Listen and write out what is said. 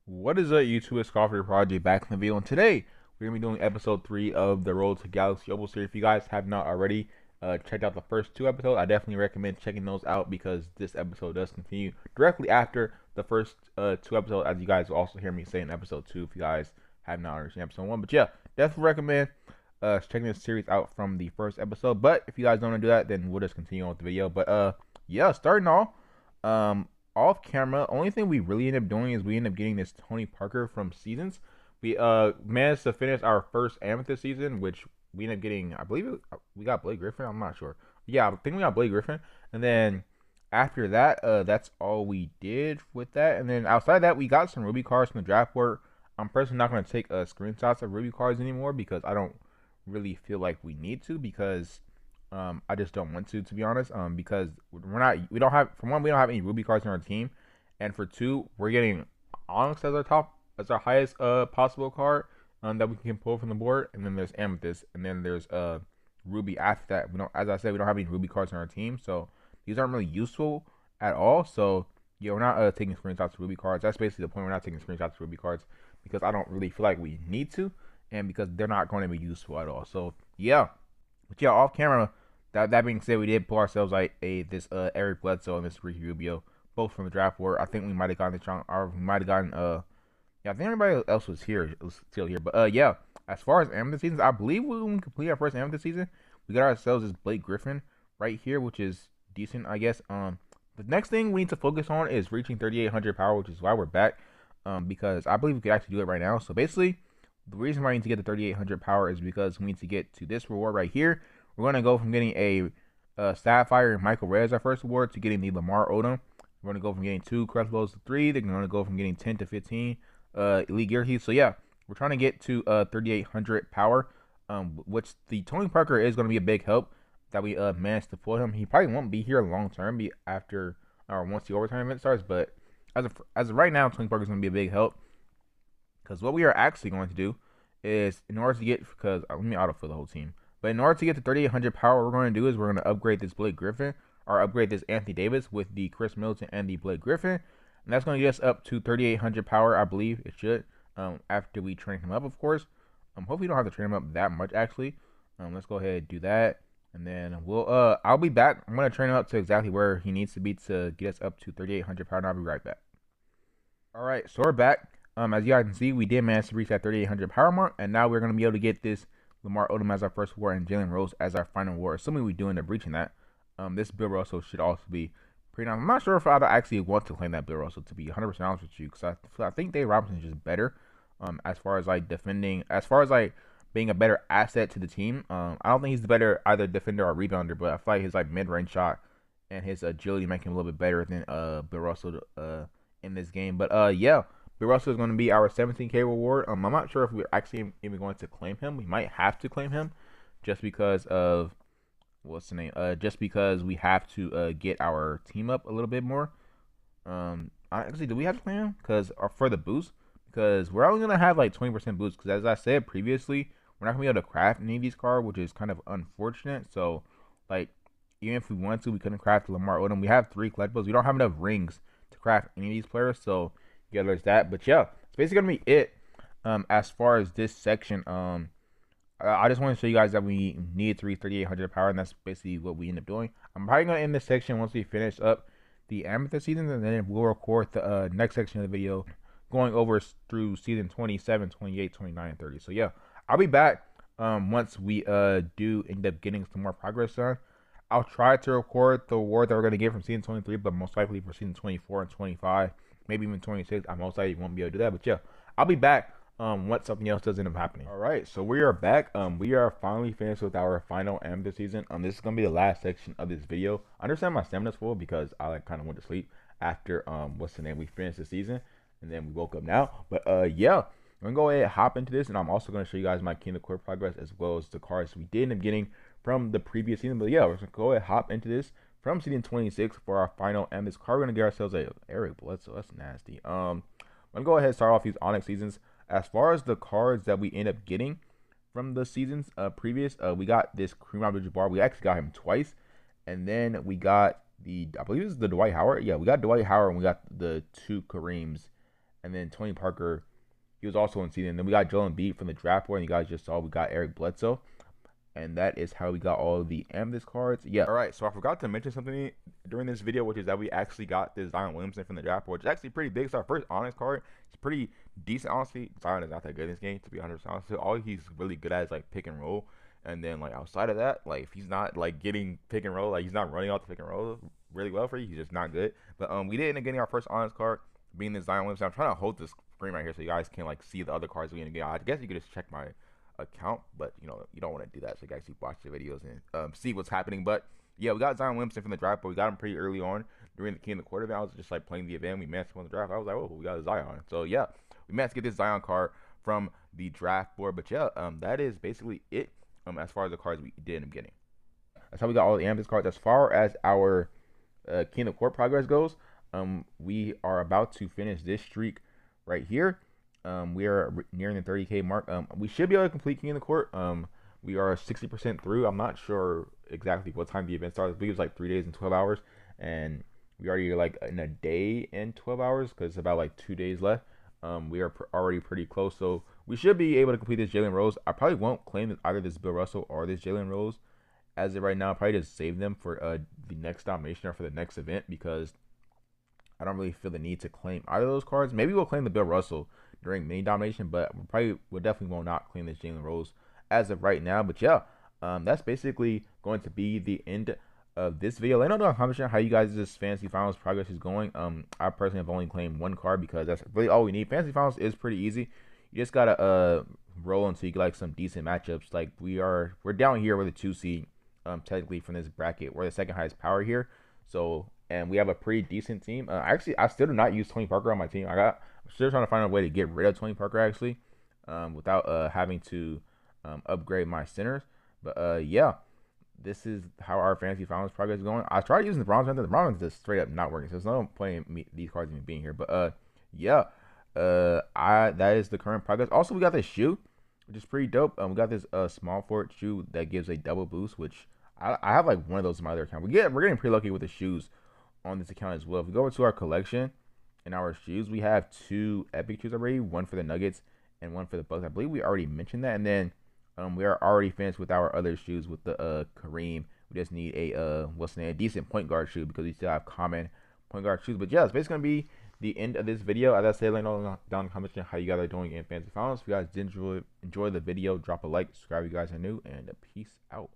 What is up, YouTube? It's Coffee Project back in the video, and today we're gonna be doing episode 3 of the Road to Galaxy Opal series. If you guys have not already checked out the first two episodes, I definitely recommend checking those out because this episode does continue directly after the first two episodes, as you guys will also hear me say in episode 2 if you guys have not already seen episode 1. But yeah, definitely recommend checking this series out from the first episode. But if you guys don't want to do that, then we'll just continue on with the video. But yeah, starting off. Um, Off camera, only thing we really end up doing is we end up getting this Tony Parker from Seasons. We managed to finish our first Amethyst season, which we ended up getting. I believe we got Blake Griffin. I'm not sure. Yeah, I think we got Blake Griffin, and then after that, that's all we did with that. And then outside of that, we got some Ruby cards from the draft board. I'm personally not going to take screenshots of Ruby cards anymore because I don't really feel like we need to because I just don't want to be honest. Because we don't have, for one, we don't have any Ruby cards in our team, and for two, we're getting Onyx as our highest possible card that we can pull from the board, and then there's Amethyst, and then there's Ruby after that. We don't, as I said, we don't have any Ruby cards in our team, so these aren't really useful at all. So yeah, we're not taking screenshots of Ruby cards. That's basically the point. We're not taking screenshots of Ruby cards because I don't really feel like we need to, and because they're not going to be useful at all. So yeah, but yeah, off camera. That being said, we did pull ourselves like this Eric Bledsoe and this Ricky Rubio, both from the draft board. I think we might have gotten or we might have gotten yeah, I think everybody else was still here. But yeah, as far as Amethyst seasons, I believe when we complete our first Amethyst season, we got ourselves this Blake Griffin right here, which is decent, I guess. The next thing we need to focus on is reaching 3,800 power, which is why we're back. Because I believe we could actually do it right now. So basically, the reason why I need to get the 3,800 power is because we need to get to this reward right here. We're going to go from getting a Sapphire and Michael Ray as our first award to getting the Lamar Odom. We're going to go from getting 2 Creflos to 3. They're going to go from getting 10 to 15 Elite Gear Heat. So yeah, we're trying to get to 3,800 power, which the Tony Parker is going to be a big help that we managed to pull him. He probably won't be here long term after or once the overtime event starts, but as of right now, Tony Parker is going to be a big help because what we are actually going to do is in order to get, because let me autofill the whole team. But in order to get to 3,800 power, what we're going to do is we're going to upgrade this Blake Griffin, or upgrade this Anthony Davis with the Chris Middleton and the Blake Griffin. And that's going to get us up to 3,800 power, I believe it should, after we train him up, of course. Hopefully we don't have to train him up that much, actually. Let's go ahead and do that. And then I'll be back. I'm going to train him up to exactly where he needs to be to get us up to 3,800 power, and I'll be right back. Alright, so we're back. As you guys can see, we did manage to reach that 3,800 power mark, and now we're going to be able to get this Lamar Odom as our first award and Jalen Rose as our final award. Assuming we do end up reaching that, this Bill Russell should also be pretty nice. I'm not sure if I'd actually want to claim that Bill Russell, to be 100% honest with you, because I think Dave Robinson is just better as far as like defending, as far as like being a better asset to the team. I don't think he's the better either defender or rebounder, but I feel like his like mid-range shot and his agility make him a little bit better than Bill Russell in this game. But yeah. Bill Russell is going to be our 17K reward. I'm not sure if we're actually even going to claim him. We might have to claim him just because of what's the name? Just because we have to get our team up a little bit more. Actually, do we have to claim him? Because for the boost, because we're only gonna have like 20% boost. Because as I said previously, we're not gonna be able to craft any of these cards, which is kind of unfortunate. So, like, even if we wanted to, we couldn't craft Lamar Odom. We have 3 collectibles. We don't have enough rings to craft any of these players. So yeah, there's that. But yeah, it's basically gonna be it. As far as this section, I just want to show you guys that we need to reach 3,800 power, and that's basically what we end up doing. I'm probably gonna end this section once we finish up the Amethyst season, and then we'll record the next section of the video going over through season 27, 28, 29, and 30. So yeah, I'll be back once we do end up getting some more progress done. I'll try to record the award that we're gonna get from season 23, but most likely for season 24 and 25. Maybe even 26. I most likely won't be able to do that. But yeah, I'll be back once something else does end up happening. All right, so we are back. We are finally finished with our final Amethyst season. This is gonna be the last section of this video. I understand my stamina's full because I like kind of went to sleep after what's the name? We finished the season and then we woke up now. But yeah, I'm gonna go ahead and hop into this, and I'm also gonna show you guys my Kingdom Core progress as well as the cards we did end up getting from the previous season. But yeah, we're gonna go ahead and hop into this from season 26 for our final Amethyst card. We're gonna get ourselves a Eric Bledsoe. That's nasty. I'm gonna go ahead and start off these Onyx seasons. As far as the cards that we end up getting from the seasons previous, we got this Kareem Abdul-Jabbar. We actually got him twice, and then we got I believe this is the Dwight Howard. Yeah, we got Dwight Howard, and we got the 2 Kareems And then Tony Parker, he was also in season. And then we got Joel Embiid from the draft board, and you guys just saw we got Eric Bledsoe. And that is how we got all of the Amethyst cards. Yeah. All right. So I forgot to mention something during this video, which is that we actually got this Zion Williamson from the draft board. It's actually pretty big. It's our first Onyx card. It's pretty decent, honestly. Zion is not that good in this game, to be honest. Honestly, all he's really good at is like pick and roll. And then like outside of that, like if he's not like getting pick and roll, like he's not running off the pick and roll really well for you, he's just not good. But we did end up getting our first Onyx card, being the Zion Williamson. I'm trying to hold this screen right here so you guys can like see the other cards we end up getting. I guess you could just check my account, but you know you don't want to do that, so you can actually watch the videos and see what's happening. But yeah, we got Zion Williamson from the draft, but we got him pretty early on during the King of the Quarter event. I was just like playing the event, we managed to win the draft. I was like, oh, we got a Zion. So yeah, we managed to get this Zion card from the draft board. But yeah, that is basically it as far as the cards we did end up getting. That's how we got all the Amethyst cards. As far as our King of the Court progress goes, we are about to finish this streak right here. We are nearing the 30K mark. We should be able to complete King of the Court. We are 60% through. I'm not sure exactly what time the event starts. I believe it's like 3 days and 12 hours. And we already like in a day and 12 hours because it's about like 2 days left. We are already pretty close. So we should be able to complete this Jalen Rose. I probably won't claim either this Bill Russell or this Jalen Rose as of right now. I'll probably just save them for the next domination or for the next event because I don't really feel the need to claim either of those cards. Maybe we'll claim the Bill Russell during main domination, but we definitely will not claim this Jalen Rose as of right now. But yeah, that's basically going to be the end of this video. Let me know in the comment section how you guys' fantasy finals progress is going. I personally have only claimed one card because that's really all we need. Fantasy finals is pretty easy. You just gotta roll until you get like some decent matchups. Like we're down here with a 2 seed, technically from this bracket. We're the second highest power here. So and we have a pretty decent team. Actually, I still do not use Tony Parker on my team. I'm still trying to find a way to get rid of Tony Parker actually, without having to upgrade my centers. But yeah, this is how our fantasy finals progress is going. I tried using the bronze method. The bronze method is just straight up not working. So there's no point in these cards even being here. But yeah, that is the current progress. Also, we got this shoe, which is pretty dope. We got this small forward shoe that gives a double boost, which I have like one of those in my other account. We're getting pretty lucky with the shoes on this account as well. If we go over to our collection and our shoes, we have 2 epic shoes already, one for the Nuggets and one for the Bucks. I believe we already mentioned that. And then we are already finished with our other shoes with the Kareem. We just need a decent point guard shoe because we still have common point guard shoes. But yeah, it's basically gonna be the end of this video. As I said, let me know down in the comments how you guys are doing in fantasy finals. If you guys did enjoy the video, drop a like, subscribe if you guys are new, and peace out.